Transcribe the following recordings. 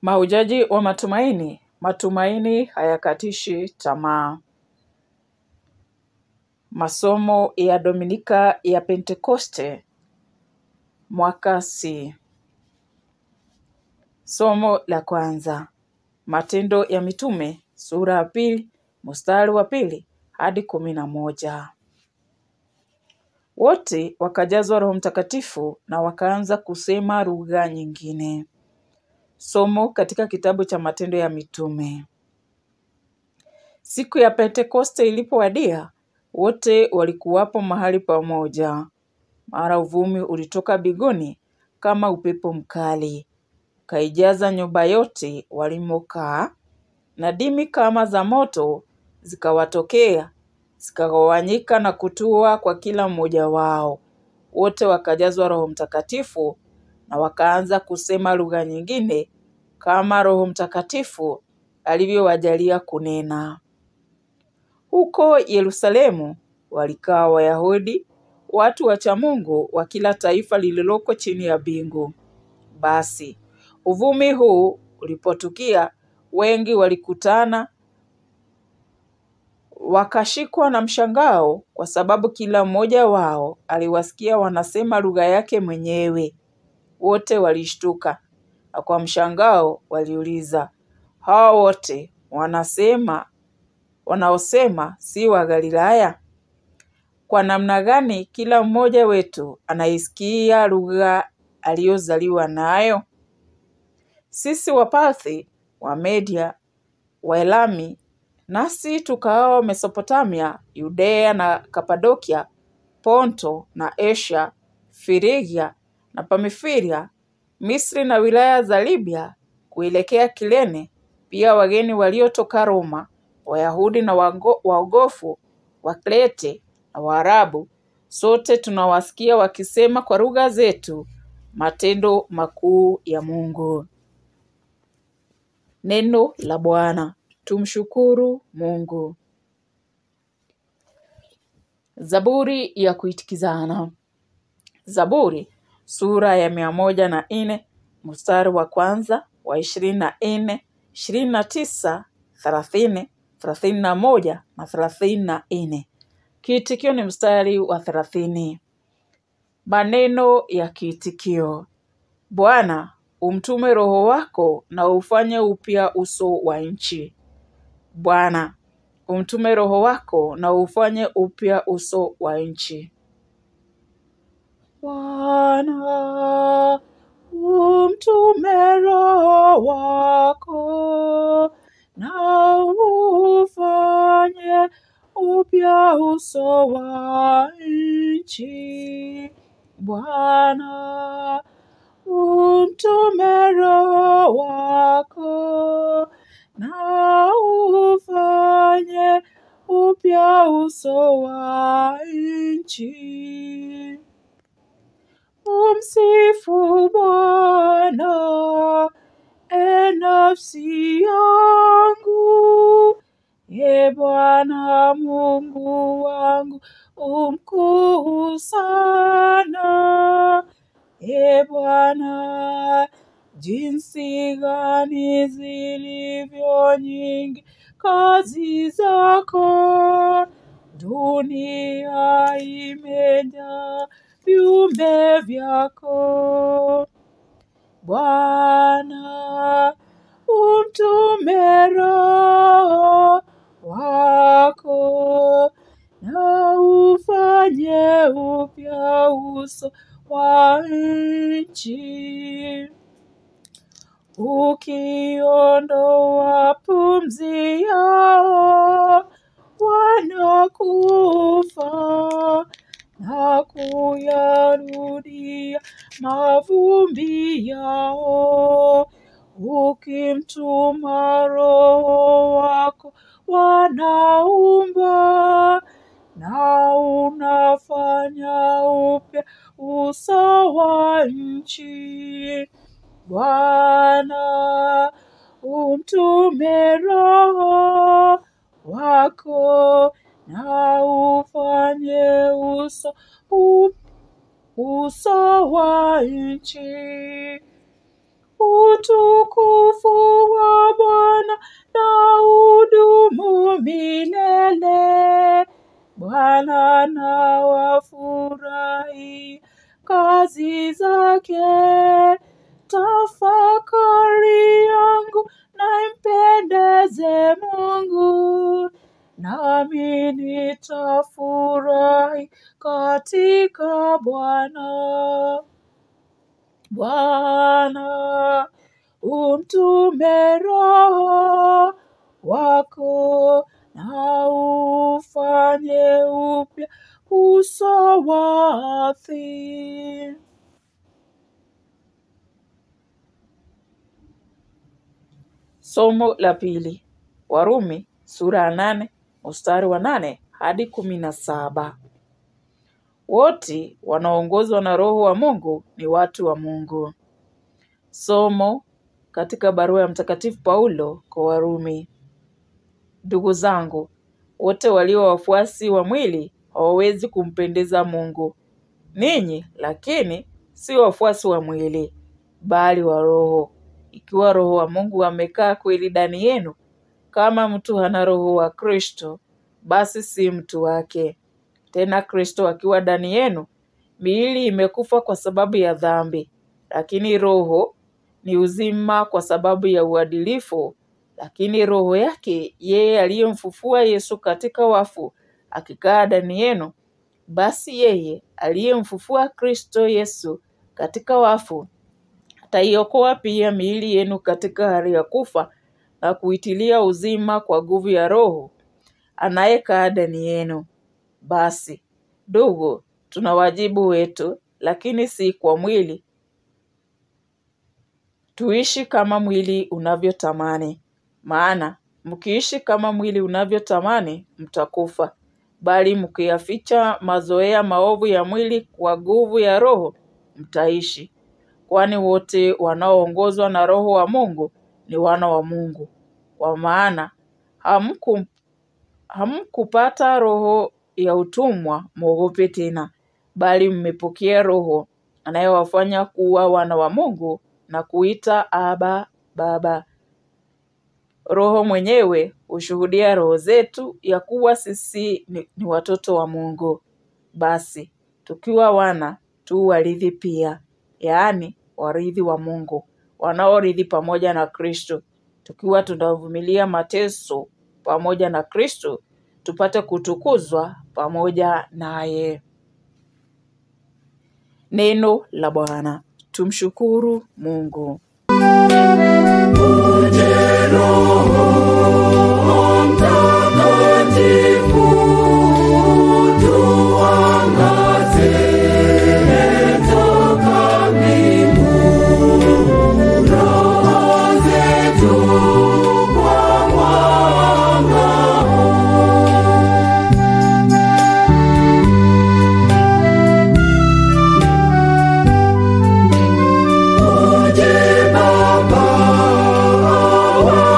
Mahujaji wa matumaini, matumaini hayakatishi tamaa. Masomo ya Dominika ya Pentekoste, mwaka C. Somo la kwanza, Matendo ya Mitume, sura ya 2, mstari wa 2 hadi 11. Wote wakajazwa Roho Mtakatifu na wakaanza kusema lugha nyingine. Somo katika kitabu cha Matendo ya Mitume. Siku ya Pentekoste ilipowadia, wote walikuwapo mahali pamoja. Mara uvumi ulitoka mbinguni kama upepo mkali, ukaijaza nyumba yote walimokaa, na ndimi kama za moto zikawatokea, zikagawanyika na kutua kwa kila mmoja wao. Wote wakajazwa Roho Mtakatifu na wakaanza kusema lugha nyingine kama Roho Mtakatifu alivyowajalia kunena. Huko Yerusalemu walikaa Wayahudi, watu wacha Mungu wa kila taifa lililoko chini ya mbingu. Basi uvumi huu ulipotukia, wengi walikutana, wakashikwa na mshangao, kwa sababu kila mmoja wao aliwasikia wanasema lugha yake mwenyewe. Wote walishtuka, na kwa mshangao waliuliza, hao wote wanaosema si wa Galilaya? Kwa namna gani kila mmoja wetu anaisikia lugha aliyozaliwa nayo? Sisi Waparthi, Wamedia, Waelami, nasi tukao Mesopotamia, Yudea na Kapadokia, Ponto na Asia, Firigia na Pamifilia, Misri na wilaya za Libya kuelekea Kirene, pia wageni waliotoka Roma, Wayahudi na waogofu, Wakrete na Waarabu, sote tunawasikia wakisema kwa lugha zetu matendo makuu ya Mungu. Neno la Bwana. Tumshukuru Mungu. Zaburi ya kuitikizana. Zaburi sura ya 104 mstari wa kwanza, wa 24, 29, 30, 31 na 34. Kiitikio ni mstari wa 30. Maneno ya kiitikio. Bwana, umtume Roho wako na ufanye upya uso wa nchi. Bwana, umtume Roho wako na ufanye upya uso wa nchi. Bwana, umtume Roho wako na ufanye upya uso wa nchi. Bwana, umtume Roho wako na ufanye upya uso wa nchi. Umsifu Bwana, nafsi yangu. Bwana Mungu wangu umkuu sana. Bwana, jinsi gani zilivyo nyingi kazi zako, dunia imejaa viumbe vyako. Bwana, umtume Roho wako na ufanye upya uso wa nchi. Ukiondoa pumzi yao, wanakufa na kuyarudia mavumbi yao. Ukimtuma Roho wako, wanaumbwa na unafanya upya uso wa nchi. Bwana, umtume Roho wako na ufanye uso wa nchi. utukufu wa Bwana na udumu milele. Bwana na wafurahi kazi zake. Tafakari yangu na impendeze Mungu, nami nitafurahi katika Bwana. Bwana, umtume Roho wako na ufanye upya uso wa ardhi. Somo la pili. Warumi sura ya 8 mstari wa 8 hadi 17. Wote wanaoongozwa na Roho wa Mungu ni watu wa Mungu. Somo katika barua ya Mtakatifu Paulo kwa Warumi. Ndugu zangu, wote walio wafuasi wa mwili hawawezi kumpendeza Mungu. Ninyi lakini si wafuasi wa mwili, bali wa Roho, ikiwa Roho wa Mungu amekaa kweli ndani yenu. Kama mtu hana Roho wa Kristo, basi si mtu wake. Tena Kristo akiwa ndani yenu, miili imekufa kwa sababu ya dhambi, lakini roho ni uzima kwa sababu ya uadilifu. Lakini roho yake yeye aliyemfufua Yesu katika wafu akikaa ndani yenu, basi yeye aliyemfufua Kristo Yesu katika wafu ataiokoa pia miili yenu katika hali ya kufa na kuitilia uzima kwa nguvu ya Roho anayekaa ndani yenu. Basi, ndugu, tuna wajibu wetu, lakini si kwa mwili. Tuishi kama mwili unavyotamani. Maana, mkiishi kama mwili unavyotamani, mtakufa. Bali mkiyaficha mazoea maovu ya mwili kwa nguvu ya Roho, mtaishi. Kwani wote wanaoongozwa na Roho wa Mungu ni wana wa Mungu. Kwa maana, hamkupata roho ya utumwa mwogope tena, bali mmepokea Roho anayewafanya kuwa wana wa Mungu na kuita Aba, Baba. Roho mwenyewe hushuhudia roho zetu ya kuwa sisi ni watoto wa Mungu. Basi, tukiwa wana, tu warithi pia, yaani warithi wa Mungu, wanaorithi pamoja na Kristo, tukiwa tunavumilia mateso pamoja na Kristo, tupate kutukuzwa pamoja naye. Neno la Bwana. Tumshukuru Mungu.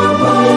Baba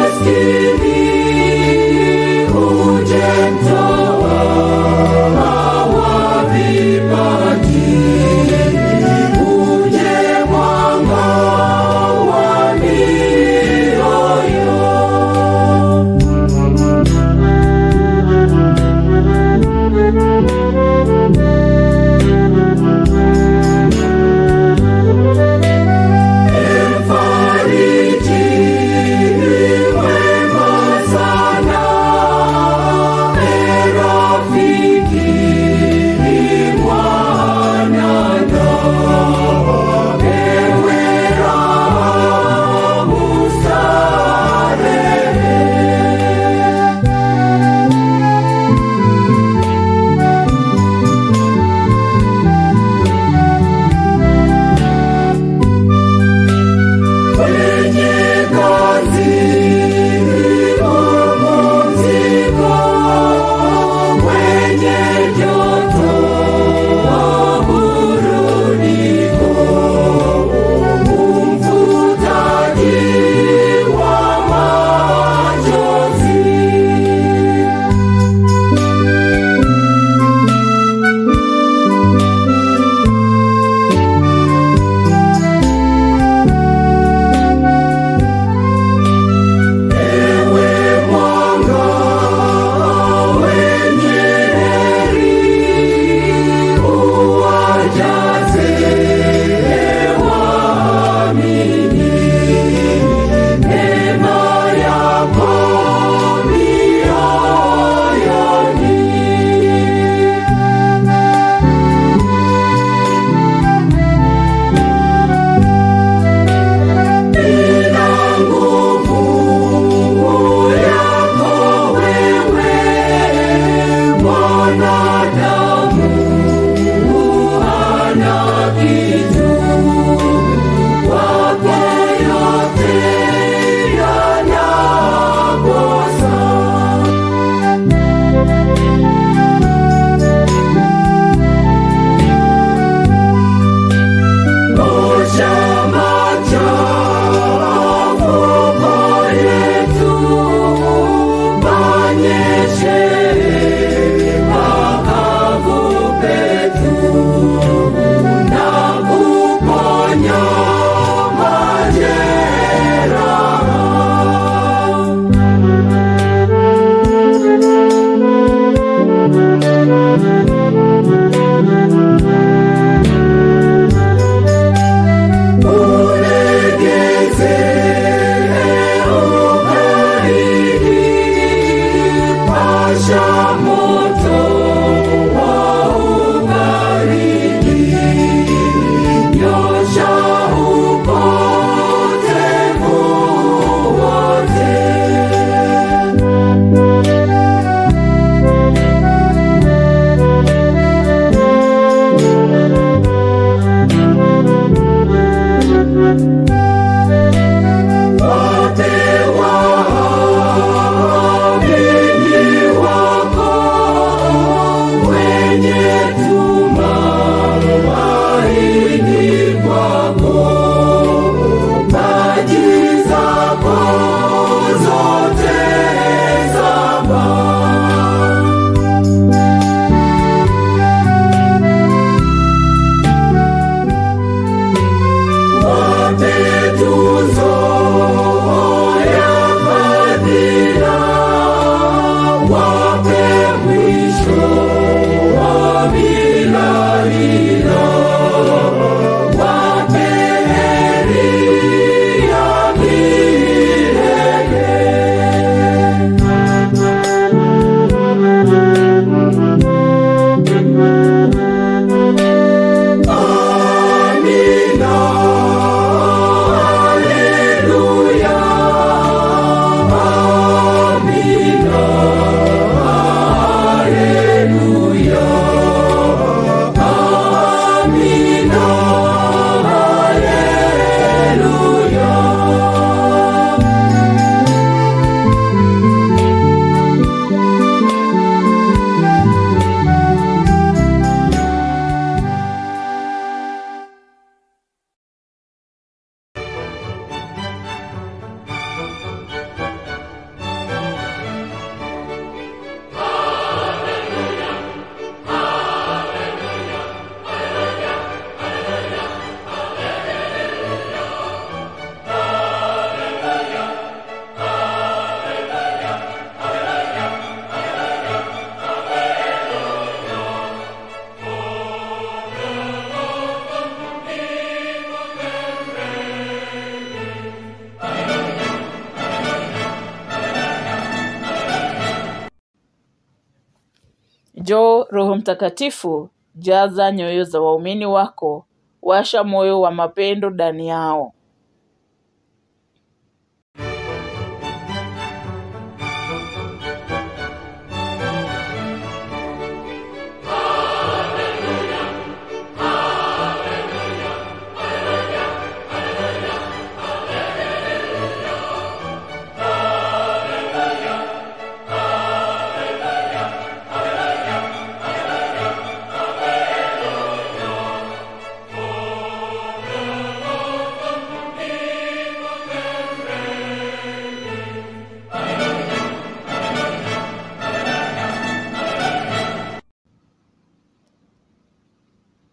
Njoo Roho Mtakatifu, jaza nyoyo za waumini wako, washa moyo wa mapendo ndani yao.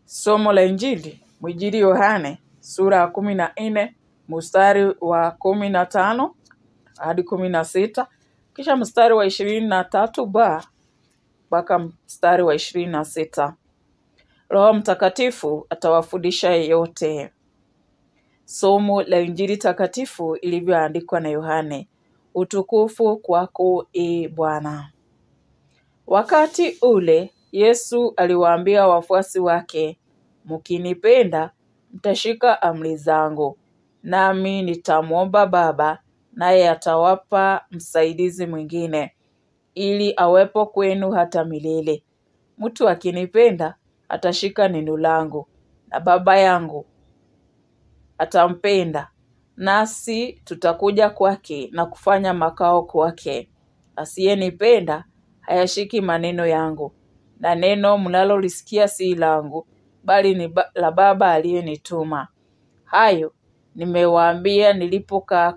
Somo la Injili, Mwinjili Yohane, sura ya 14, mstari wa 15 hadi 16, kisha mstari wa 23b mpaka mstari wa 26. Roho Mtakatifu atawafundisha yote. Somo la Injili takatifu ilivyoandikwa na Yohane. Utukufu kwako, Ee Bwana. Wakati ule Yesu aliwaambia wafuasi wake, mkinipenda mtashika amri zangu, nami nitamwomba Baba, naye atawapa msaidizi mwingine, ili awepo kwenu hata milele. Mtu akinipenda atashika neno langu, na Baba yangu atampenda, nasi tutakuja kwake na kufanya makao kwake. Asiyenipenda hayashiki maneno yangu, na neno mnalolisikia si langu, bali ni la Baba aliyenituma. Hayo nimewaambia nilipokaa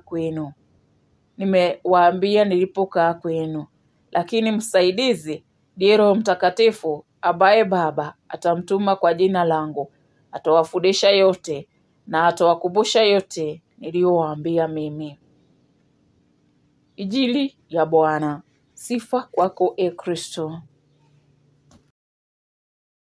kwenu. Lakini msaidizi ndiye Roho Mtakatifu, ambaye Baba atamtuma kwa jina langu, atawafundisha yote na atawakumbusha yote niliyowaambia mimi. Injili ya Bwana. Sifa kwako, Kristo.